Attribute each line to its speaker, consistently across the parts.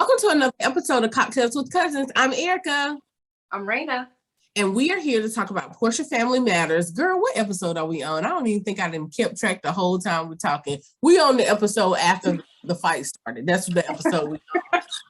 Speaker 1: Welcome to another episode of Cocktails with Cousins. I'm Erica.
Speaker 2: I'm Raina.
Speaker 1: And we are here to talk about Porsha Family Matters. Girl, what episode are we on? I don't even think I done kept track the whole time we're talking. We on the episode after the fight started. That's the episode we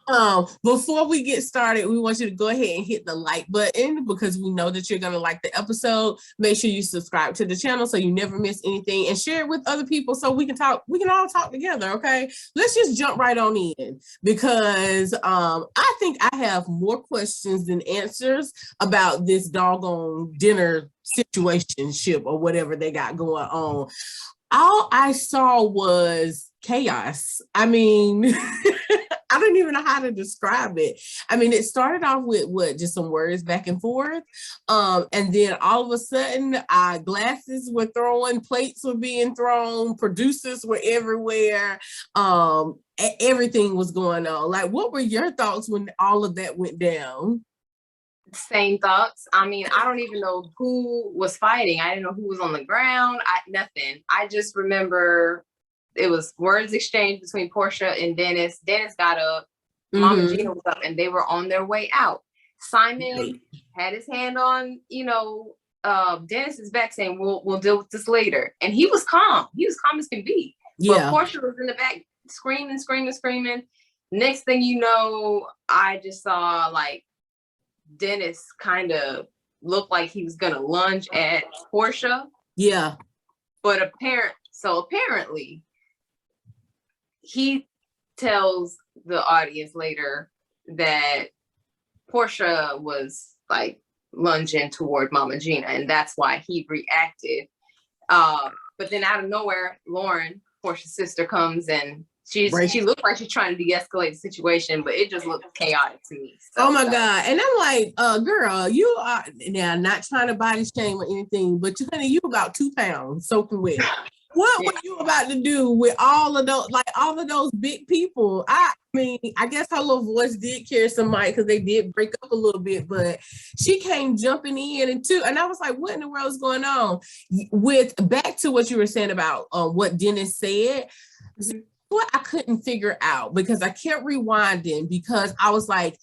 Speaker 1: on. Before we get started, we want you to go ahead and hit the like button because we know that you're going to like the episode. Make sure you subscribe to the channel so you never miss anything and share it with other people so we can all talk together, okay? Let's just jump right on in because I think I have more questions than answers about this doggone dinner situationship or whatever they got going on. All I saw was chaos. I mean, I don't even know how to describe it. I mean, it started off with just some words back and forth. And then all of a sudden, glasses were thrown, plates were being thrown, producers were everywhere. Everything was going on. Like, what were your thoughts when all of that went down?
Speaker 2: Same thoughts. I mean, I don't even know who was fighting. I didn't know who was on the ground. Nothing. I just remember it was words exchanged between Porsha and Dennis. Dennis got up. Mama Gina was up, and they were on their way out. Simon had his hand on, Dennis's back, saying, "We'll deal with this later." And he was calm. He was calm as can be. Yeah. But Porsha was in the back, screaming. Next thing you know, I just saw like Dennis kind of looked like he was gonna lunge at Porsha.
Speaker 1: Yeah.
Speaker 2: But apparently he tells the audience later that Porsha was like lunging toward Mama Gina, and that's why he reacted. But then out of nowhere, Lauren, Porsha's sister, comes and she looked like she's trying to de-escalate the situation, but it just looked chaotic to me. So,
Speaker 1: oh my God. And I'm like, girl, you are now not trying to body shame or anything, but honey, you about 2 pounds soaking wet. What were you about to do with all of those big people? I mean, I guess her little voice did carry some mic because they did break up a little bit, but she came jumping in and I was like, what in the world is going on? With back to what you were saying about what Dennis said. What I couldn't figure out because I kept rewinding because I was like,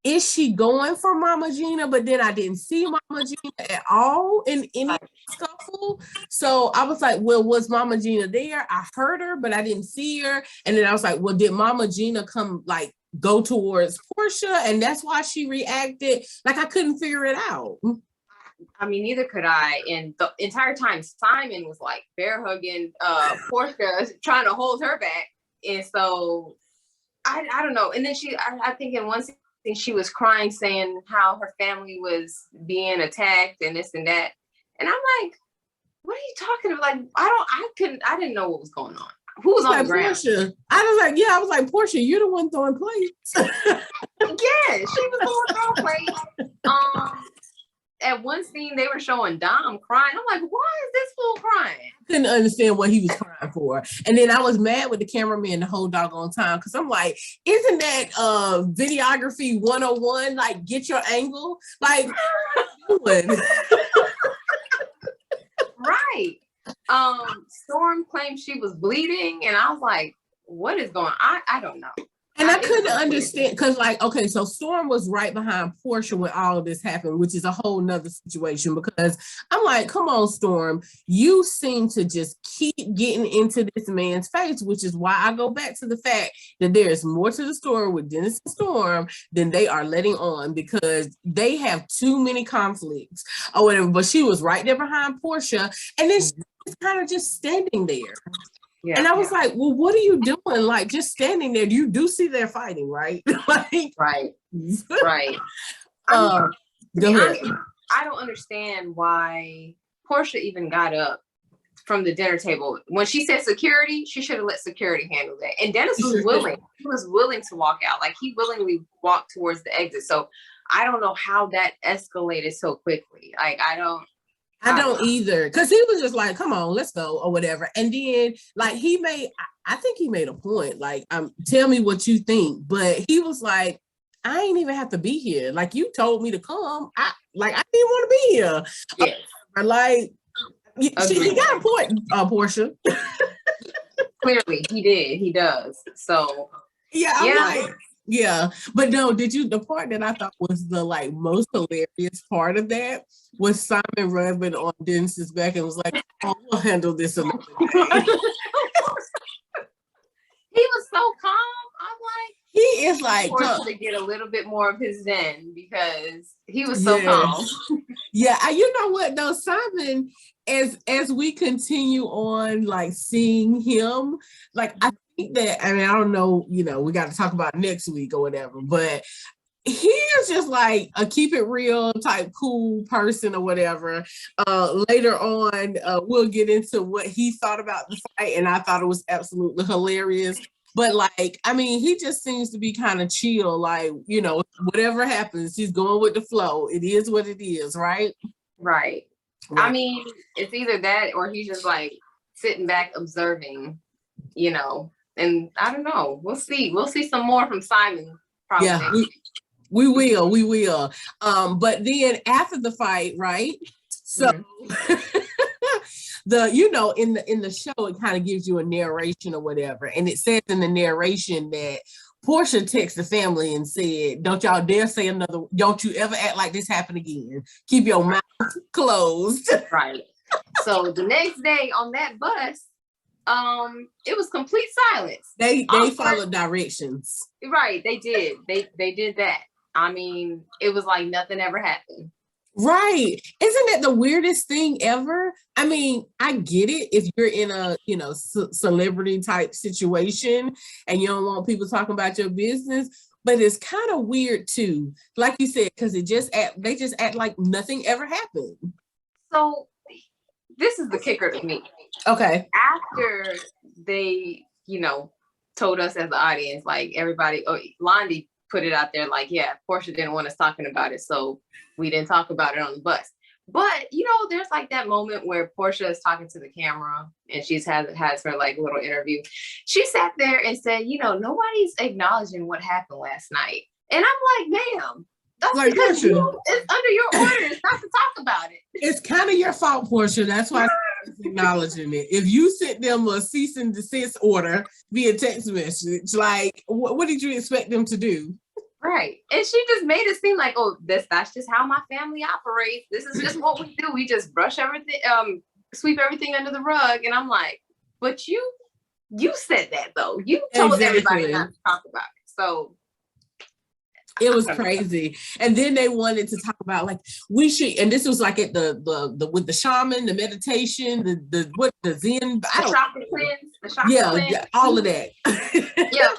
Speaker 1: is she going for Mama Gina? But then I didn't see Mama Gina at all in any scuffle. So I was like, well, was Mama Gina there? I heard her, but I didn't see her. And then I was like, well, did Mama Gina go towards Porsha? And that's why she reacted. Like, I couldn't figure it out.
Speaker 2: I mean, neither could I. And the entire time, Simon was like bear hugging Porsha, trying to hold her back. And so I don't know. And then I think in one scene she was crying, saying how her family was being attacked and this and that. And I'm like, what are you talking about? Like, I didn't know what was going on. Who was on the ground?
Speaker 1: Porsha. I was like, Porsha, you're the one throwing plates.
Speaker 2: Yeah, she was the one throwing plates. At one scene, they were showing Dom crying. I'm like, why is this fool crying?
Speaker 1: Couldn't understand what he was crying for. And then I was mad with the cameraman the whole doggone time because I'm like, isn't that videography 101? Like, get your angle? Like,
Speaker 2: right. Storm claimed she was bleeding, and I was like, what is going on? I don't know.
Speaker 1: And I couldn't understand because, so Storm was right behind Porsha when all of this happened, which is a whole nother situation because I'm like, come on, Storm, you seem to just keep getting into this man's face, which is why I go back to the fact that there is more to the story with Dennis and Storm than they are letting on because they have too many conflicts or whatever. But she was right there behind Porsha, and then she was kind of just standing there. Yeah, and I was like, well, what are you doing? Like, just standing there. You do see they're fighting, right?
Speaker 2: Right.
Speaker 1: Go ahead.
Speaker 2: I don't understand why Porsha even got up from the dinner table. When she said security, she should have let security handle that. And Dennis was willing. He was willing to walk out. Like, he willingly walked towards the exit. So I don't know how that escalated so quickly. Like, I don't
Speaker 1: either, because he was just like, come on, let's go or whatever. And then like I think he made a point, like, tell me what you think. But he was like, I ain't even have to be here. Like, you told me to come. I didn't want to be here.
Speaker 2: Yeah.
Speaker 1: Like, he got a point, Porsha.
Speaker 2: Clearly he did. He does. So
Speaker 1: yeah, I'm like, Yeah, but no, the part that I thought was the like most hilarious part of that was Simon rubbing on Dennis's back and was like, "Oh, we'll handle this another day."
Speaker 2: He was so calm. I'm like,
Speaker 1: He is like,
Speaker 2: to get a little bit more of his zen because he was so calm.
Speaker 1: Yeah, you know what though, Simon, as we continue on like seeing him, like I think that, I mean, I don't know, you know, we got to talk about next week or whatever, but he is just like a keep it real type cool person or whatever. Later on, we'll get into what he thought about the fight, and I thought it was absolutely hilarious. But like, I mean, he just seems to be kind of chill, like, you know, whatever happens, he's going with the flow. It is what it is, right?
Speaker 2: Right. I mean, it's either that or he's just like sitting back observing, you know, and I don't know. We'll see. We'll see some more from Simon probably.
Speaker 1: Yeah, we will. But then after the fight, right? So the, you know, in the show, it kind of gives you a narration or whatever. And it says in the narration that Porsha texted the family and said, "Don't y'all dare say another, don't you ever act like this happened again. Keep your mouth closed."
Speaker 2: Right. So the next day on that bus, it was complete silence.
Speaker 1: They followed directions.
Speaker 2: Right, they did. They did that. I mean, it was like nothing ever happened.
Speaker 1: Right. Isn't that the weirdest thing ever? I mean, I get it if you're in a, you know, celebrity type situation and you don't want people talking about your business, but it's kind of weird too. Like you said, because they just act like nothing ever happened.
Speaker 2: So this is the kicker to me.
Speaker 1: Okay.
Speaker 2: After they, you know, told us as the audience, like everybody, Londi put it out there like, yeah, Porsha didn't want us talking about it, so we didn't talk about it on the bus. But, you know, there's like that moment where Porsha is talking to the camera and she's has her like little interview. She sat there and said, you know, nobody's acknowledging what happened last night. And I'm like, ma'am, that's like, because it's under your orders not to talk about it.
Speaker 1: It's kind of your fault, Porsha. That's why I'm acknowledging it. If you sent them a cease and desist order via text message, like, what did you expect them to do?
Speaker 2: Right. And she just made it seem like, oh, that's just how my family operates. This is just what we do. We just brush everything, sweep everything under the rug. And I'm like, but you said that though. You told everybody not to talk about it. So
Speaker 1: it was crazy. And then they wanted to talk about like we should, and this was like at the with the shaman, the meditation, the Zen, all of that.
Speaker 2: Yeah.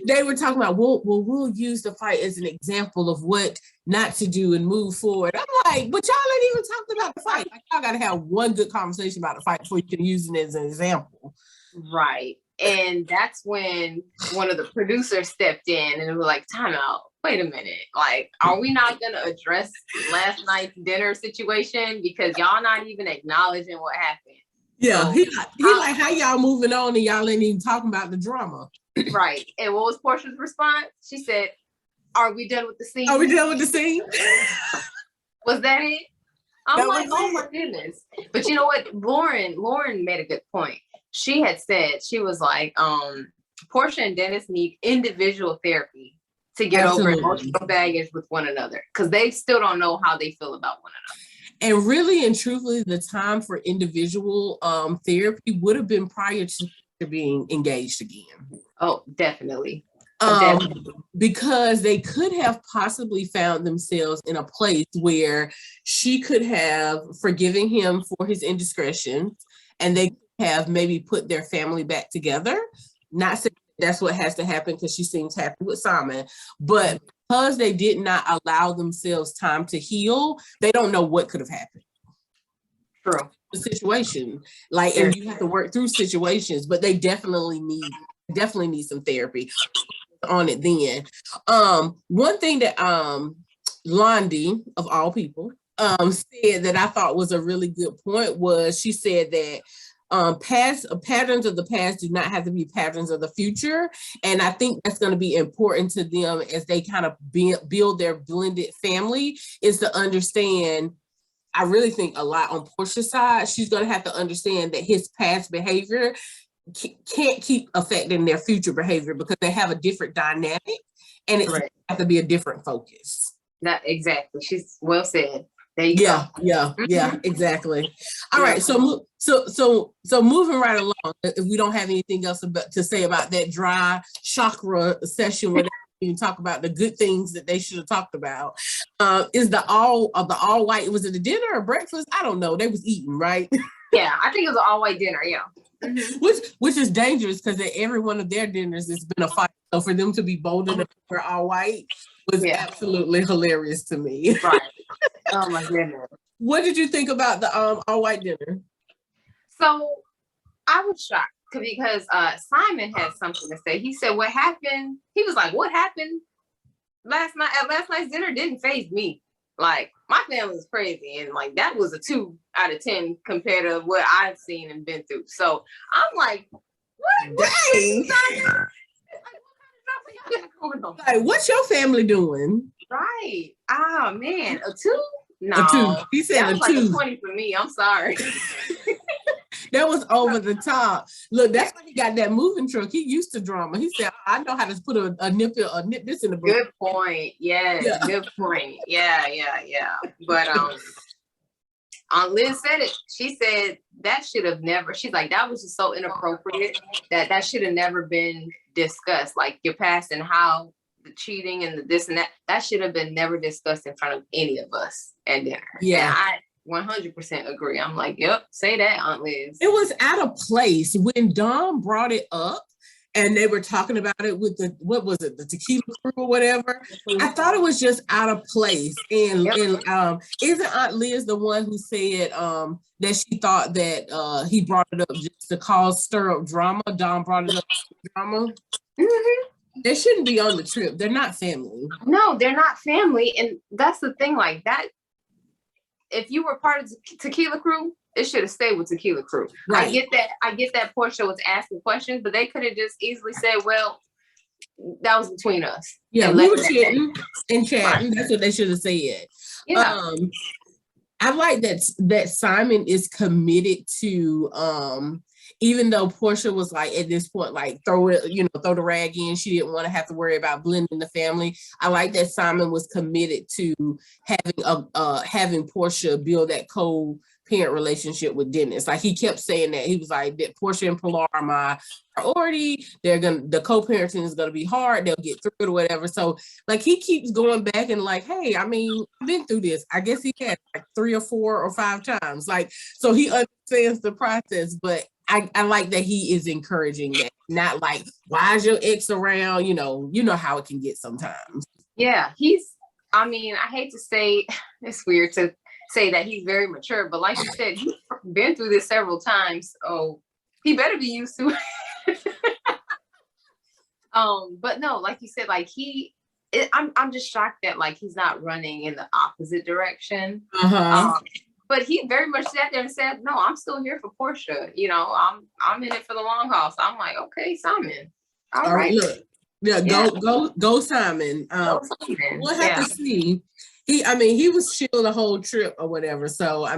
Speaker 1: They were talking about we'll use the fight as an example of what not to do and move forward. I'm like, but y'all ain't even talked about the fight. Like, y'all gotta have one good conversation about the fight before you can use it as an example.
Speaker 2: Right. And that's when one of the producers stepped in and was like, time out. Wait a minute. Like, are we not going to address last night's dinner situation? Because y'all not even acknowledging what happened.
Speaker 1: Yeah. So, he like, how y'all moving on and y'all ain't even talking about the drama.
Speaker 2: Right. And what was Porsha's response? She said, are we done with the scene?
Speaker 1: Are we done with the scene?
Speaker 2: Was that it? I'm like, oh my goodness. But you know what? Lauren made a good point. She had said, she was like, Porsha and Dennis need individual therapy to get over emotional baggage with one another, because they still don't know how they feel about one another.
Speaker 1: And really and truthfully, the time for individual therapy would have been prior to being engaged again.
Speaker 2: Oh, definitely.
Speaker 1: Because they could have possibly found themselves in a place where she could have forgiven him for his indiscretions, and they have maybe put their family back together. Not saying that's what has to happen because she seems happy with Simon, but because they did not allow themselves time to heal, they don't know what could have happened.
Speaker 2: True.
Speaker 1: The situation, like, and you have to work through situations, but they definitely need some therapy on it. Then one thing that Londi, of all people, said that I thought was a really good point was she said that patterns of the past do not have to be patterns of the future. And I think that's going to be important to them as they kind of build their blended family, is to understand. I really think a lot on Porsha's side, she's going to have to understand that his past behavior can't keep affecting their future behavior because they have a different dynamic, and it's
Speaker 2: Correct.
Speaker 1: have to be a different focus.
Speaker 2: That exactly. She's well said. There you
Speaker 1: Yeah,
Speaker 2: go.
Speaker 1: yeah, exactly. All
Speaker 2: Yeah.
Speaker 1: right, so moving right along. If we don't have anything else to say about that dry chakra session where they even talk about the good things that they should have talked about, is the all white? Was it a dinner or breakfast? I don't know. They was eating, right?
Speaker 2: Yeah, I think it was an all-white dinner. Yeah.
Speaker 1: Which is dangerous because at every one of their dinners it's been a fight. So for them to be bold enough to wear all white was absolutely hilarious to me.
Speaker 2: Right. Oh my goodness.
Speaker 1: What did you think about the all white dinner?
Speaker 2: So I was shocked because Simon had something to say. He said, "What happened?" He was like, "What happened last night at last night's dinner didn't faze me. Like my family was crazy, and like that was a 2 out of 10 compared to what I've seen and been through." So I'm like, "What?
Speaker 1: Dang. Like, what's your family doing?
Speaker 2: Right? Oh man, a 2? No,
Speaker 1: a 2. He said
Speaker 2: that was
Speaker 1: a 2.
Speaker 2: Like a 20 for me. I'm sorry.
Speaker 1: That was over the top. Look, that's why he got that moving truck. He used to drama. He said, "I know how to put a nip this in the book."
Speaker 2: Good point. Yes, yeah. Good point. Yeah. But Aunt Liz said it. She said that should have never. She's like, that was just so inappropriate that should have never been discussed. Like your past and how the cheating and the this and that should have been never discussed in front of any of us at dinner. Yeah. And I 100% agree. I'm like, yep, say that, Aunt Liz.
Speaker 1: It was out of place when Dom brought it up and they were talking about it with the tequila crew or whatever. I thought it was just out of place. And isn't Aunt Liz the one who said that she thought that he brought it up just to stir up drama? Dom brought it up to drama. Mm-hmm. They shouldn't be on the trip. They're not family.
Speaker 2: No, they're not family. And that's the thing, like that. If you were part of the tequila crew, it should have stayed with tequila crew. Right. I get that Porsha was asking questions, but they could have just easily said, well, that was between us.
Speaker 1: Yeah, we were chatting and chatting. Right. That's what they should have said.
Speaker 2: Yeah.
Speaker 1: I like that Simon is committed to even though Porsha was like at this point, like throw the rag in. She didn't want to have to worry about blending the family. I like that Simon was committed to having Porsha build that co-parent relationship with Dennis. Like he kept saying that. He was like, that Porsha and Pilar are my priority. The co-parenting is gonna be hard. They'll get through it or whatever. So like he keeps going back and like, hey, I mean, I've been through this. I guess he had like 3 or 4 or 5 times. Like, so he understands the process, but I like that he is encouraging that, not like, why is your ex around? You know how it can get sometimes.
Speaker 2: Yeah, I hate to say, it's weird to say that he's very mature, but like you said, he's been through this several times, so he better be used to it. But no, like you said, like I'm just shocked that like he's not running in the opposite direction. But he very much sat there and said, "No, I'm still here for Porsha. I'm in it for the long haul." So I'm like, "Okay, Simon. All right.
Speaker 1: Look, go, Simon. We'll have to see. He was chill the whole trip or whatever. So I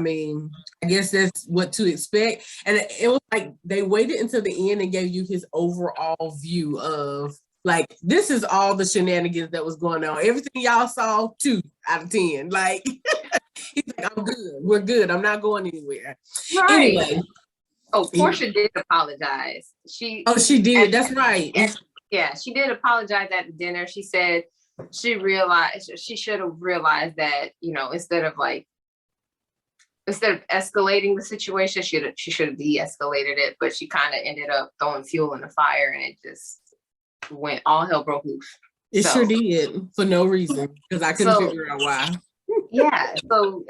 Speaker 1: guess that's what to expect. And it was like they waited until the end and gave you his overall view of like, this is all the shenanigans that was going on. Everything y'all saw, 2 out of 10. Like. He's like, I'm good. We're good. I'm not going anywhere.
Speaker 2: Right.
Speaker 1: Anyway.
Speaker 2: Porsha did apologize.
Speaker 1: She did. That's right.
Speaker 2: Yeah, she did apologize at the dinner. She said she should have realized that, instead of escalating the situation, she should have de-escalated it. But she kind of ended up throwing fuel in the fire, and it just went all hell broke loose.
Speaker 1: It sure did, for no reason, because I couldn't figure out why.
Speaker 2: Yeah, so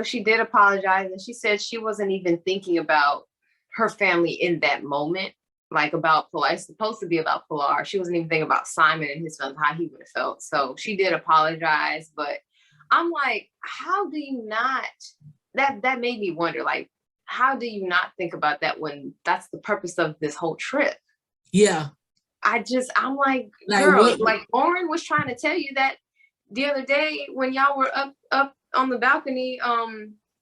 Speaker 2: she did apologize, and she said she wasn't even thinking about her family in that moment, like about Pilar. It's supposed to be about Pilar. She wasn't even thinking about Simon and his son, how he would have felt. So she did apologize, but I'm like, how do you not? That made me wonder, like, how do you not think about that when that's the purpose of this whole trip?
Speaker 1: Yeah,
Speaker 2: I'm like, girl, like Lauren was trying to tell you that the other day when y'all were up on the balcony,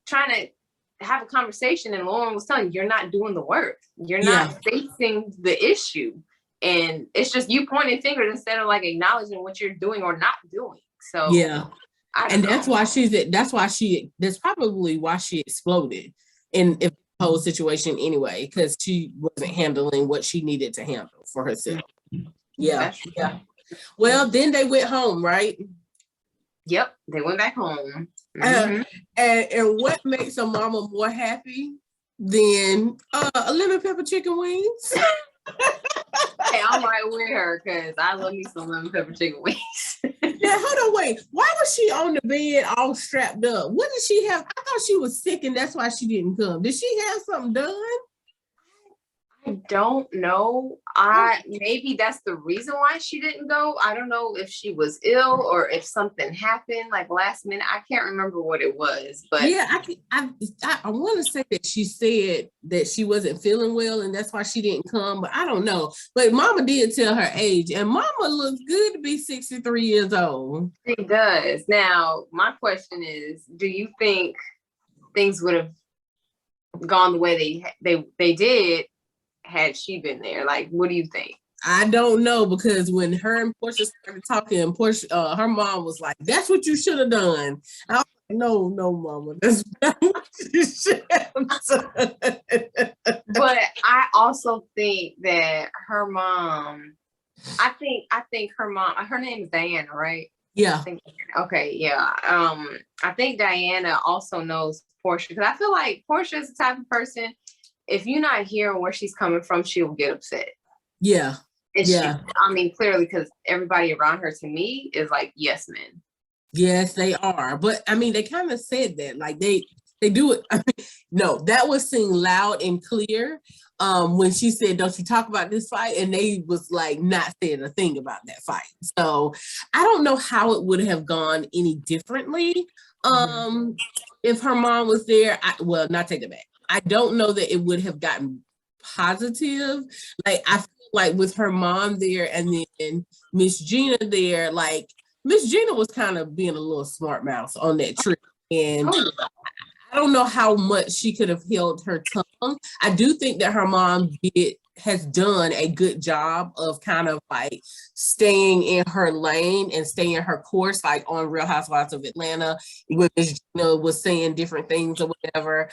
Speaker 2: trying to have a conversation, and Lauren was telling you, you're not doing the work. You're not facing the issue. And it's just you pointing fingers instead of like acknowledging what you're doing or not doing. So
Speaker 1: that's probably why she exploded in the whole situation anyway, because she wasn't handling what she needed to handle for herself. Yeah. Well, then they went home, right?
Speaker 2: Yep, they went back home.
Speaker 1: And what makes a mama more happy than a lemon pepper chicken wings?
Speaker 2: Hey, I'm right with her because I love me some lemon pepper chicken wings.
Speaker 1: Yeah, hold on, wait. Why was she on the bed all strapped up? What did she have? I thought she was sick and that's why she didn't come. Did she have something done?
Speaker 2: I don't know. Maybe that's the reason why she didn't go. I don't know if she was ill or if something happened like last minute. I can't remember what it was, but
Speaker 1: yeah, I want to say that she said that she wasn't feeling well and that's why she didn't come, but I don't know. But Mama did tell her age, and Mama looks good to be 63 years old.
Speaker 2: She does. Now, my question is, do you think things would have gone the way they did had she been there? Like, what do you think?
Speaker 1: I don't know, because when her and Porsha started talking, Porsha, her mom was like, "That's what you should have done." I was like, "No, Mama, that's not what you should have done."
Speaker 2: But I also think that her mom, I think her mom, her name is Diana, right?
Speaker 1: Yeah.
Speaker 2: Okay, yeah. I think Diana also knows Porsha, because I feel like Porsha is the type of person, if you're not hearing where she's coming from, she'll get upset.
Speaker 1: Yeah.
Speaker 2: And clearly, because everybody around her, to me, is like yes men.
Speaker 1: Yes, they are. But I mean, they kind of said that, like they do it. I mean, no, that was seen loud and clear when she said, "Don't you talk about this fight?" And they was like not saying a thing about that fight. So I don't know how it would have gone any differently if her mom was there. Not take it back. I don't know that it would have gotten positive. Like, I feel like with her mom there and then Miss Gina there, like Miss Gina was kind of being a little smart mouse on that trip. And I don't know how much she could have held her tongue. I do think that her mom has done a good job of kind of like staying in her lane and staying her course, like on Real Housewives of Atlanta, when Miss Gina was saying different things or whatever.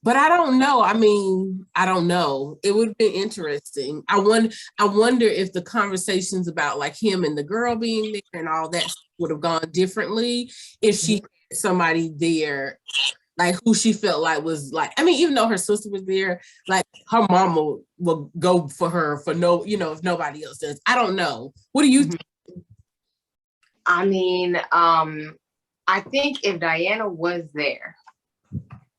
Speaker 1: But I don't know. I mean, I don't know. It would have been interesting. I wonder if the conversations about like him and the girl being there and all that would have gone differently if she had somebody there, like who she felt like was like, I mean, even though her sister was there, like her mama will go for her for no, if nobody else does. I don't know. What do you think?
Speaker 2: I mean, I think if Diana was there,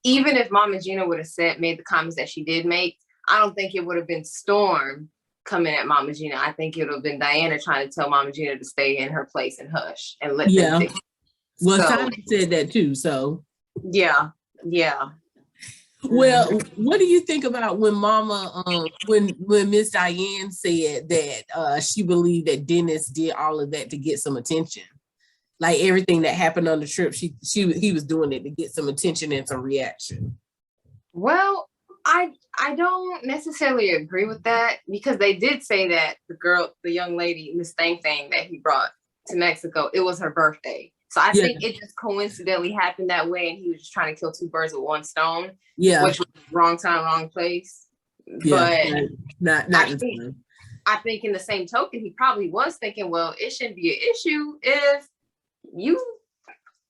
Speaker 2: even if Mama Gina would have made the comments that she did make, I don't think it would have been Storm coming at Mama Gina. I think it would have been Diana trying to tell Mama Gina to stay in her place and hush and let them think.
Speaker 1: Well, Simon said that too, so.
Speaker 2: Yeah.
Speaker 1: Well, what do you think about when Mama, when Miss Diane said that she believed that Dennis did all of that to get some attention? Like everything that happened on the trip, he was doing it to get some attention and some reaction.
Speaker 2: Well, I don't necessarily agree with that, because they did say that the young lady, Miss Thang that he brought to Mexico, it was her birthday. So I think it just coincidentally happened that way, and he was just trying to kill two birds with one stone. Yeah, which was wrong time, wrong place. Yeah, but I think in the same token, he probably was thinking, well, it shouldn't be an issue if you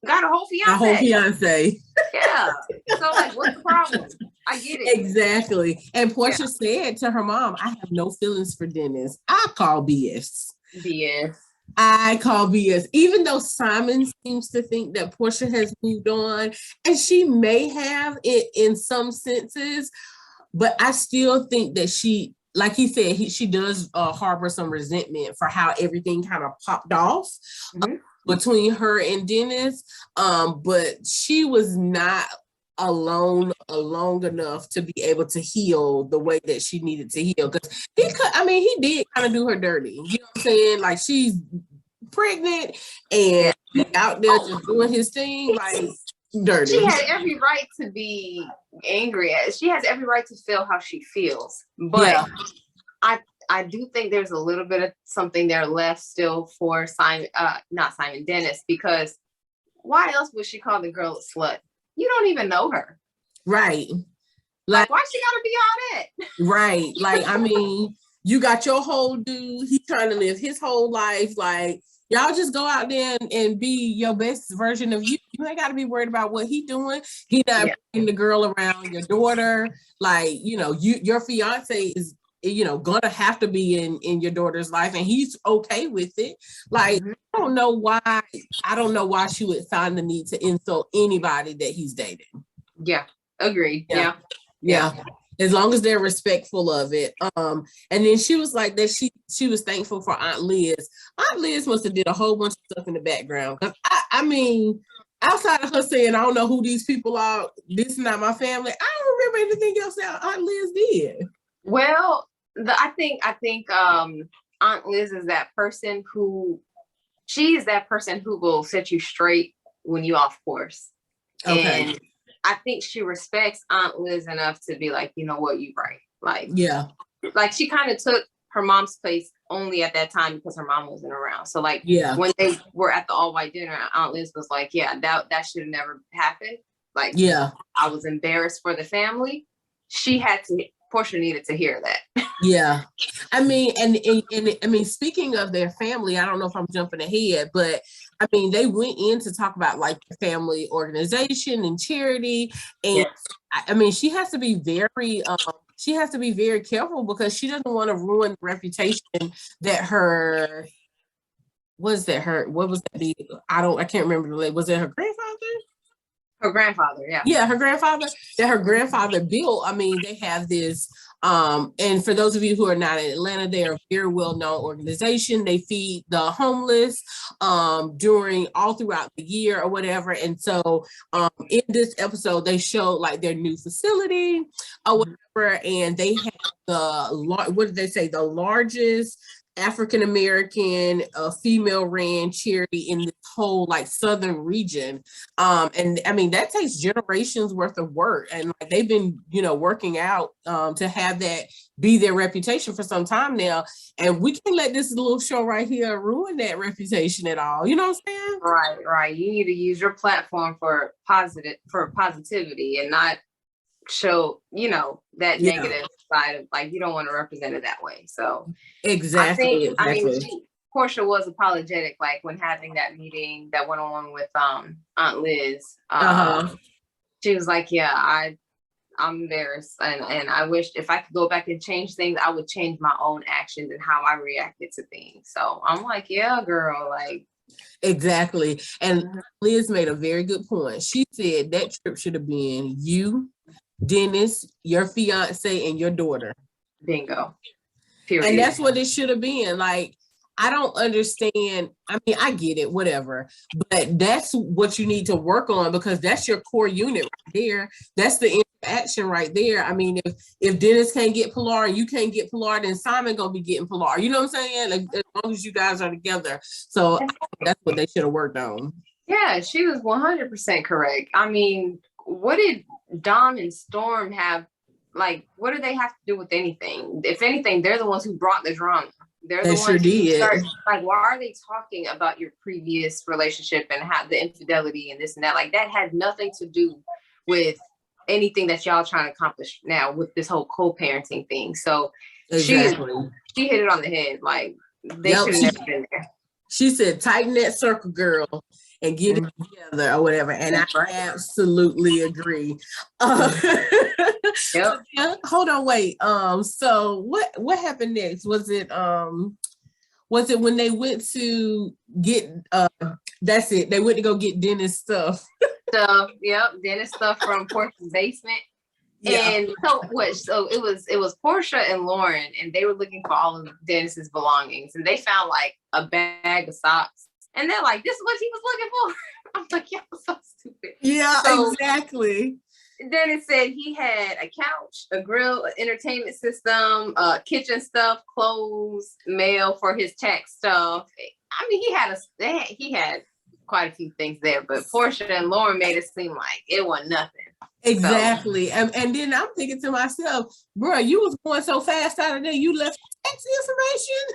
Speaker 2: got a whole fiance.
Speaker 1: Yeah.
Speaker 2: So like, what's the problem? I get it.
Speaker 1: Exactly. And Porsha said to her mom, "I have no feelings for Dennis. I call BS." I call BS. Even though Simon seems to think that Porsha has moved on, and she may have it in some senses, but I still think that she, like he said, she does harbor some resentment for how everything kind of popped off. Between her and Dennis, but she was not alone long enough to be able to heal the way that she needed to heal. Because he did kind of do her dirty. You know what I'm saying? Like, she's pregnant and out there just doing his thing. Like, dirty.
Speaker 2: She had every right to be angry. She has every right to feel how she feels. But I do think there's a little bit of something there left still for not Simon Dennis, because why else would she call the girl a slut? You don't even know her.
Speaker 1: Right.
Speaker 2: Like why she gotta be all that?
Speaker 1: Right. Like, I mean, you got your whole dude, he's trying to live his whole life. Like, y'all just go out there and be your best version of you. You ain't got to be worried about what he doing. He not bringing the girl around your daughter. Like, you know, your fiance is, you know, gonna have to be in your daughter's life, and he's okay with it. Like, I don't know why she would find the need to insult anybody that he's dating.
Speaker 2: Yeah, agreed.
Speaker 1: Yeah. As long as they're respectful of it. And then she was like that she was thankful for Aunt Liz. Aunt Liz must have did a whole bunch of stuff in the background. I mean, outside of her saying, I don't know who these people are, this is not my family, I don't remember anything else that Aunt Liz did.
Speaker 2: Well, I think Aunt Liz is that person who will set you straight when you off course.
Speaker 1: Okay.
Speaker 2: And I think she respects Aunt Liz enough to be like, you know what, you right. Like, yeah. Like she kind of took her mom's place only at that time because her mom wasn't around. So like, when they were at the all white dinner, Aunt Liz was like, yeah, that should have never happened. Like, I was embarrassed for the family. Porsha needed to hear that.
Speaker 1: Yeah. I mean, and I mean, speaking of their family, I don't know if I'm jumping ahead, but I mean, they went in to talk about like the family organization and charity. And I mean, she has to be very careful because she doesn't want to ruin the reputation that what was that? I can't remember. Was it her grandfather?
Speaker 2: Her grandfather, yeah.
Speaker 1: Yeah, her grandfather built. I mean, they have this, and for those of you who are not in Atlanta, they are a very well-known organization. They feed the homeless during all throughout the year or whatever. And so in this episode, they show like their new facility or whatever, and they have what did they say? The largest African-American female ran charity in this whole like southern region. And I mean, that takes generations worth of work, and like, they've been, you know, working out to have that be their reputation for some time now. And we can't let this little show right here ruin that reputation at all. You know what I'm saying?
Speaker 2: Right. You need to use your platform for positivity and not show, you know, that negative side of, like, you don't want to represent it that way. So
Speaker 1: exactly.
Speaker 2: I mean, Porsha was apologetic, like when having that meeting, that one-on-one with Aunt Liz. She was like, yeah, I'm embarrassed, and I wish if I could go back and change things, I would change my own actions and how I reacted to things. So I'm like, yeah, girl, like.
Speaker 1: Exactly. And Liz made a very good point. She said that trip should have been you, Dennis, your fiance, and your daughter.
Speaker 2: Bingo. Period.
Speaker 1: And that's what it should have been. Like, I don't understand. I mean, I get it, whatever, but that's what you need to work on, because that's your core unit right there. That's the interaction right there. I mean, if Dennis can't get Pilar and you can't get Pilar, then Simon gonna be getting Pilar. You know what I'm saying? Like, as long as you guys are together. So that's what they should have worked on.
Speaker 2: Yeah, she was 100% correct. I mean, what did Dom and Storm have? Like, what do they have to do with anything? If anything, they're the ones who brought the drama. They're the ones
Speaker 1: sure did.
Speaker 2: Like, why are they talking about your previous relationship and how the infidelity and this and that? Like, that had nothing to do with anything that y'all trying to accomplish now with this whole co-parenting thing. So
Speaker 1: exactly.
Speaker 2: she hit it on the head. Like, they should have never been there.
Speaker 1: She said, tighten that circle, girl, and get it together or whatever. And I absolutely agree. Hold on, wait. So what happened next? Was it when they went to get that's it. They went to go get Dennis stuff.
Speaker 2: Dennis stuff from Porsha's basement. Yeah. And so it was Porsha and Lauren, and they were looking for all of Dennis's belongings, and they found like a bag of socks. And they're like, this is what he was looking for. I'm like, yeah, so stupid.
Speaker 1: Yeah, so, exactly.
Speaker 2: Then it said he had a couch, a grill, an entertainment system, kitchen stuff, clothes, mail for his tax stuff. I mean, he had quite a few things there, but Porsha and Lauren made it seem like it wasn't nothing.
Speaker 1: Exactly. So. And then I'm thinking to myself, bro, you was going so fast out of there, you left tax
Speaker 2: information.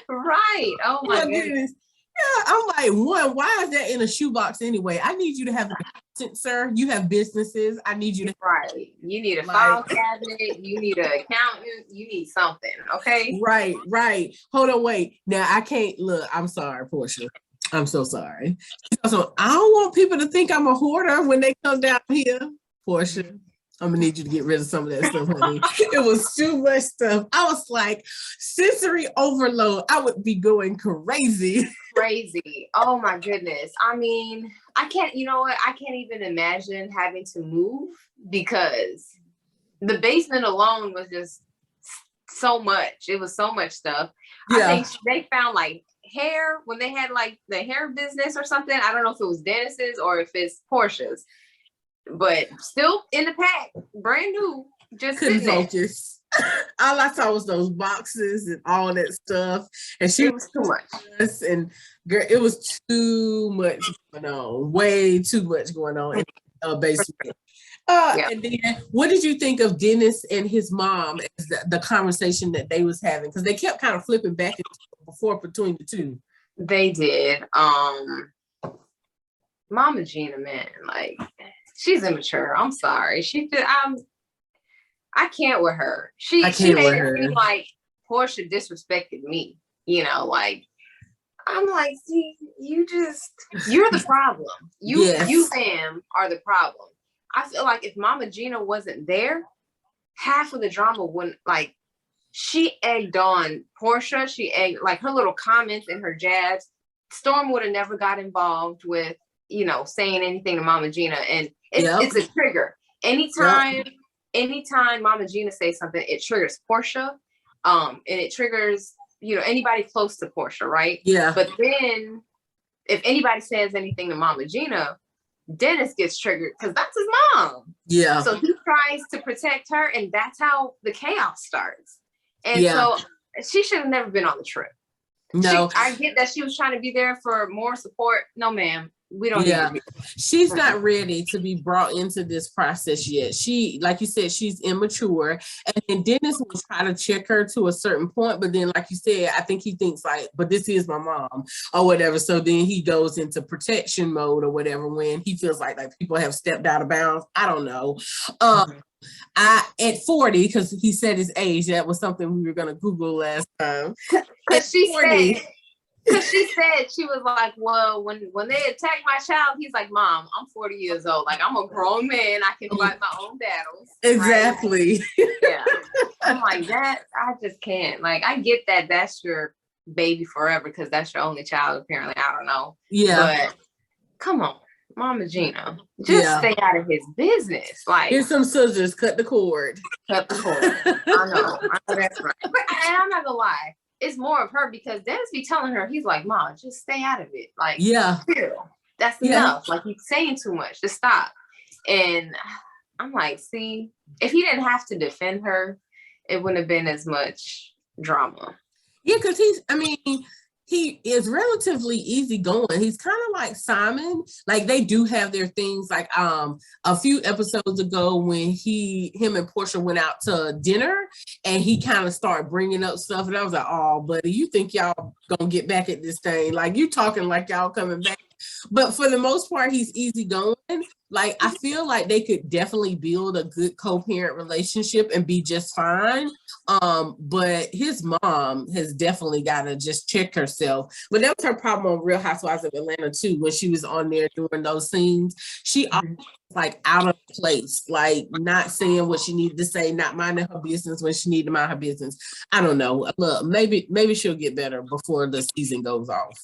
Speaker 2: Right. Oh my goodness.
Speaker 1: Yeah, I'm like, one, why is that in a shoebox anyway? I need you to have an assistant, sir. You have businesses. I need you to.
Speaker 2: Right. You need a file cabinet. You need an accountant. You need something. Okay.
Speaker 1: Right. Hold on, wait. Now I can't look. I'm sorry, Porsha. I'm so sorry. So I don't want people to think I'm a hoarder when they come down here, Porsha. I'm gonna need you to get rid of some of that stuff, honey. It was too much stuff. I was like, sensory overload. I would be going crazy.
Speaker 2: Oh my goodness. I mean, I can't, you know what? I can't even imagine having to move because the basement alone was just so much. It was so much stuff. Yeah. I think they found like hair when they had like the hair business or something. I don't know if it was Dennis's or if it's Porsha's. But still in the pack, brand new, just couldn't focus.
Speaker 1: All I saw was those boxes and all that stuff, and
Speaker 2: it was too much.
Speaker 1: And girl, it was too much going on, way too much going on in the basement. And then, what did you think of Dennis and his mom as the conversation that they was having? Because they kept kind of flipping back and forth between the two.
Speaker 2: They did. Mama Gina, man, like. She's immature. I'm sorry. I can't with her. She made it seem like Porsha disrespected me. You know, like I'm like, see, you're the problem. You fam are the problem. I feel like if Mama Gina wasn't there, half of the drama wouldn't like. She egged on Porsha. She egged like her little comments and her jabs. Storm would have never got involved with, you know, saying anything to Mama Gina, and it's a trigger. Anytime Mama Gina says something, it triggers Porsha, and it triggers, you know, anybody close to Porsha, right?
Speaker 1: Yeah.
Speaker 2: But then if anybody says anything to Mama Gina, Dennis gets triggered because that's his mom.
Speaker 1: Yeah.
Speaker 2: So he tries to protect her, and that's how the chaos starts. And so she should have never been on the trip.
Speaker 1: No,
Speaker 2: I get that she was trying to be there for more support. No, ma'am. We don't need to be.
Speaker 1: She's not ready to be brought into this process yet. She, like you said, she's immature. And then Dennis will try to check her to a certain point. But then, like you said, I think he thinks like, but this is my mom or whatever. So then he goes into protection mode or whatever when he feels like people have stepped out of bounds. I don't know. At 40, because he said his age, that was something we were going to Google last time.
Speaker 2: Because she said, she was like, well, when they attacked my child, he's like, Mom, I'm 40 years old. Like, I'm a grown man. I can fight my own battles.
Speaker 1: Exactly.
Speaker 2: Right? Yeah. I'm like, that, I just can't. Like, I get that that's your baby forever because that's your only child, apparently. I don't know.
Speaker 1: Yeah.
Speaker 2: But come on, Mama Gina, just stay out of his business. Like,
Speaker 1: here's some scissors, cut the cord.
Speaker 2: I know that's right. But I'm not gonna lie. It's more of her because Dennis be telling her, he's like, Mom, just stay out of it. Like, that's enough. Like, he's saying too much. Just stop. And I'm like, see, if he didn't have to defend her, it wouldn't have been as much drama.
Speaker 1: Yeah, because he is relatively easygoing. He's kind of like Simon. Like, they do have their things. Like a few episodes ago when him and Porsha went out to dinner and he kind of started bringing up stuff. And I was like, oh, buddy, you think y'all gonna get back at this thing? Like, you talking like y'all coming back. But for the most part, he's easygoing. Like, I feel like they could definitely build a good co-parent relationship and be just fine. But his mom has definitely got to just check herself. But that was her problem on Real Housewives of Atlanta too. When she was on there doing those scenes, she always like out of place, like not saying what she needed to say, not minding her business when she needed to mind her business. I don't know. Look, maybe she'll get better before the season goes off.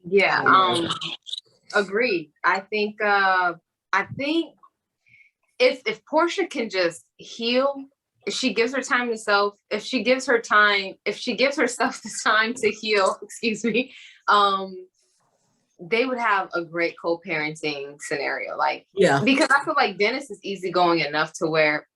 Speaker 2: Yeah. Agreed. I think if Porsha can just heal, if she gives herself the time to heal, they would have a great co-parenting scenario. Like, because I feel like Dennis is easygoing enough to where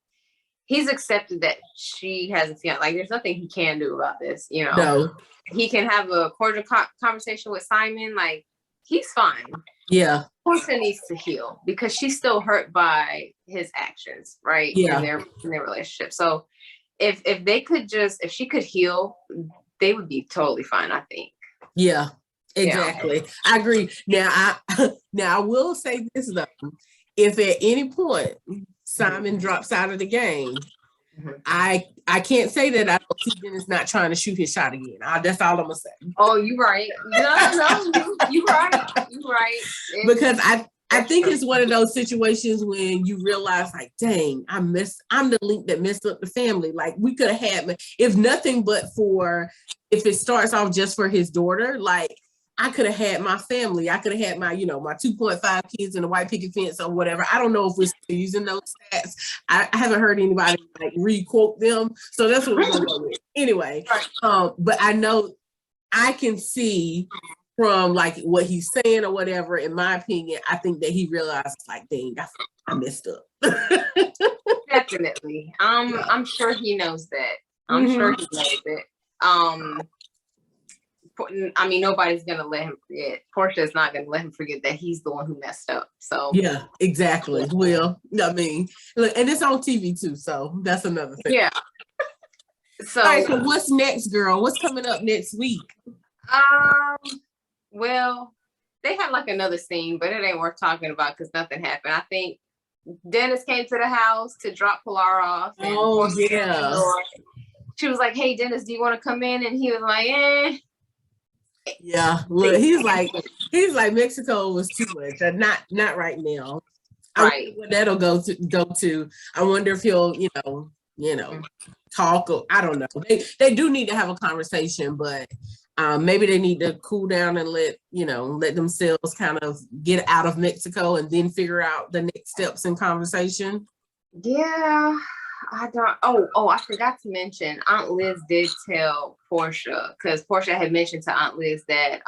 Speaker 2: he's accepted that she has a fiance. Like, there's nothing he can do about this, you know.
Speaker 1: No.
Speaker 2: He can have a cordial conversation with Simon. Like, he's fine.
Speaker 1: Yeah.
Speaker 2: Porsha needs to heal because she's still hurt by his actions, right?
Speaker 1: Yeah.
Speaker 2: In their relationship. So if they could just, if she could heal, they would be totally fine, I think.
Speaker 1: Yeah, exactly. Yeah. I agree. Now I will say this though. If at any point Simon drops out of the game, I can't say that I don't see Dennis not trying to shoot his shot again. That's all I'm gonna say.
Speaker 2: Oh, you're right. No, you're right. You're right.
Speaker 1: Because I think it's one of those situations when you realize, like, dang, I'm the link that messed up the family. Like, we could have had, if nothing but if it starts off just for his daughter, like, I could have had my family. I could have had my, my 2.5 kids in a white picket fence or whatever. I don't know if we're still using those stats. I haven't heard anybody like re-quote them. So that's what we're going to go with. Anyway, but I know I can see from like what he's saying or whatever, in my opinion, I think that he realized, like, dang, I messed up.
Speaker 2: Definitely. I'm sure he knows that. I'm sure he knows it. I mean, nobody's gonna let him forget. Porsha is not gonna let him forget that he's the one who messed up. So
Speaker 1: yeah, exactly. Well, I mean, look, and it's on TV too, so that's another thing.
Speaker 2: Yeah. So,
Speaker 1: all right, so what's next, girl? What's coming up next week?
Speaker 2: Well, they had like another scene, but it ain't worth talking about because nothing happened. I think Dennis came to the house to drop Pilar off. And
Speaker 1: oh yeah.
Speaker 2: She was like, "Hey, Dennis, do you want to come in?" And he was like, "Eh."
Speaker 1: Yeah, look, he's like Mexico was too much. Not right now.
Speaker 2: Right.
Speaker 1: That'll go to. I wonder if he'll, talk. Or, I don't know. They do need to have a conversation, but maybe they need to cool down and let themselves kind of get out of Mexico and then figure out the next steps in conversation.
Speaker 2: Yeah. I don't. Oh, I forgot to mention, Aunt Liz did tell Porsha, because Porsha had mentioned to Aunt Liz that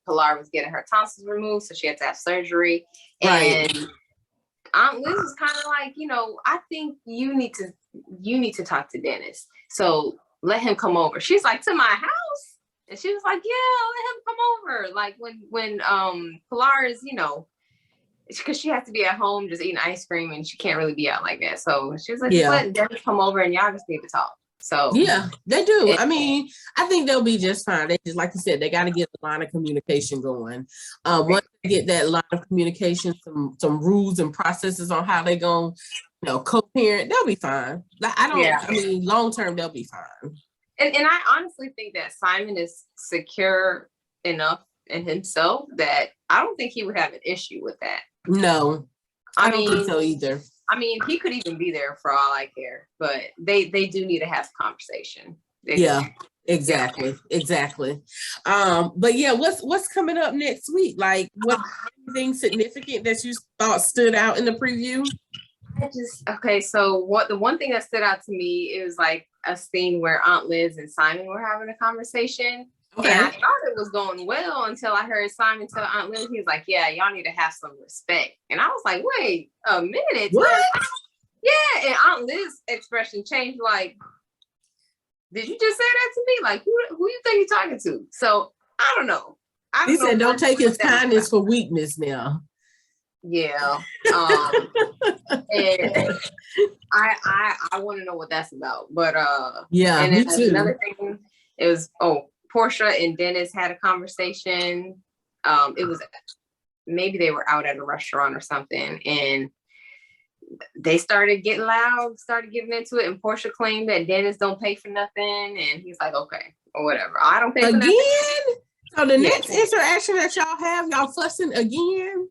Speaker 2: Pilar was getting her tonsils removed, so she had to have surgery.
Speaker 1: Right.
Speaker 2: And Aunt Liz was kind of like, I think you need to talk to Dennis. So let him come over. She's like, to my house? And she was like, yeah, let him come over. Like when Pilar is, because she has to be at home just eating ice cream and she can't really be out like that. So she was like, just let Dennis come over and y'all just need to talk. So
Speaker 1: yeah, they do. I mean, I think they'll be just fine. They just, like you said, they got to get the line of communication going. Once they get that line of communication, some rules and processes on how they going, co-parent, they'll be fine. I mean, long term, they'll be fine.
Speaker 2: And I honestly think that Simon is secure enough in himself that I don't think he would have an issue with that.
Speaker 1: No, I don't think so either.
Speaker 2: I mean, he could even be there for all I care, but they do need to have a conversation.
Speaker 1: Exactly. But yeah, what's coming up next week? Like, what anything significant that you thought stood out in the preview?
Speaker 2: So the one thing that stood out to me is like a scene where Aunt Liz and Simon were having a conversation. Okay. And I thought it was going well until I heard Simon tell Aunt Liz, he was like, yeah, y'all need to have some respect. And I was like, wait a minute.
Speaker 1: What?
Speaker 2: Yeah. And Aunt Liz's expression changed, like, did you just say that to me? Like, who you think you're talking to? So I don't know.
Speaker 1: He said, don't take his kindness for weakness now.
Speaker 2: Yeah. And I want to know what that's about. But
Speaker 1: yeah,
Speaker 2: and
Speaker 1: me too.
Speaker 2: Another thing is Porsha and Dennis had a conversation. It was maybe they were out at a restaurant or something, and they started getting loud, started getting into it, and Porsha claimed that Dennis don't pay for nothing, and he's like, okay, or whatever. I don't pay for nothing.
Speaker 1: So the next interaction that y'all have, y'all fussing again.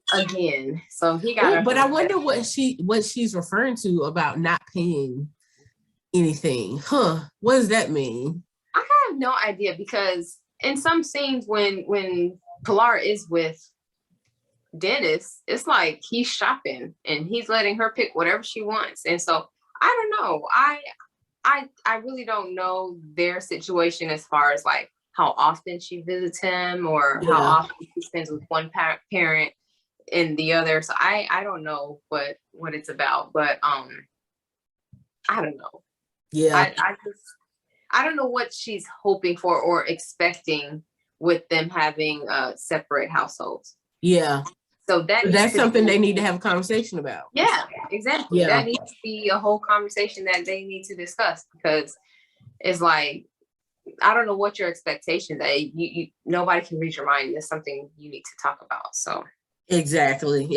Speaker 2: So he got.
Speaker 1: But I wonder what she's referring to about not paying anything. Huh? What does that mean?
Speaker 2: I have no idea, because in some scenes when Pilar is with Dennis, it's like he's shopping and he's letting her pick whatever she wants. And so I don't know. I really don't know their situation as far as like how often she visits him or how often he spends with one parent and the other. So I don't know what it's about. But I don't know.
Speaker 1: Yeah.
Speaker 2: I don't know what she's hoping for or expecting with them having separate households.
Speaker 1: Yeah.
Speaker 2: So
Speaker 1: that's something they need to have a conversation about.
Speaker 2: Yeah, exactly.
Speaker 1: Yeah.
Speaker 2: That needs to be a whole conversation that they need to discuss, because it's like, I don't know what your expectations are. You nobody can read your mind. It's something you need to talk about. So
Speaker 1: Exactly.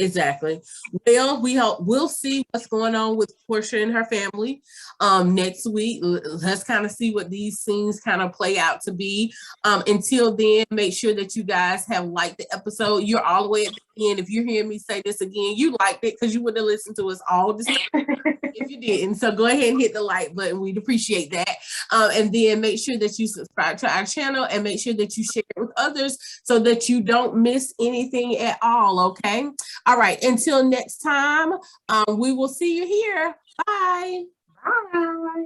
Speaker 1: Well, we'll see what's going on with Porsha and her family next week. Let's kind of see what these scenes kind of play out to be. Until then, make sure that you guys have liked the episode. You're all the way at the end. If you're hearing me say this again, you liked it because you would have listened to us all this time. If you didn't, so go ahead and hit the like button. We'd appreciate that. And then make sure that you subscribe to our channel and make sure that you share it with others so that you don't miss anything at all. Okay. All right. Until next time, we will see you here. Bye.
Speaker 2: bye.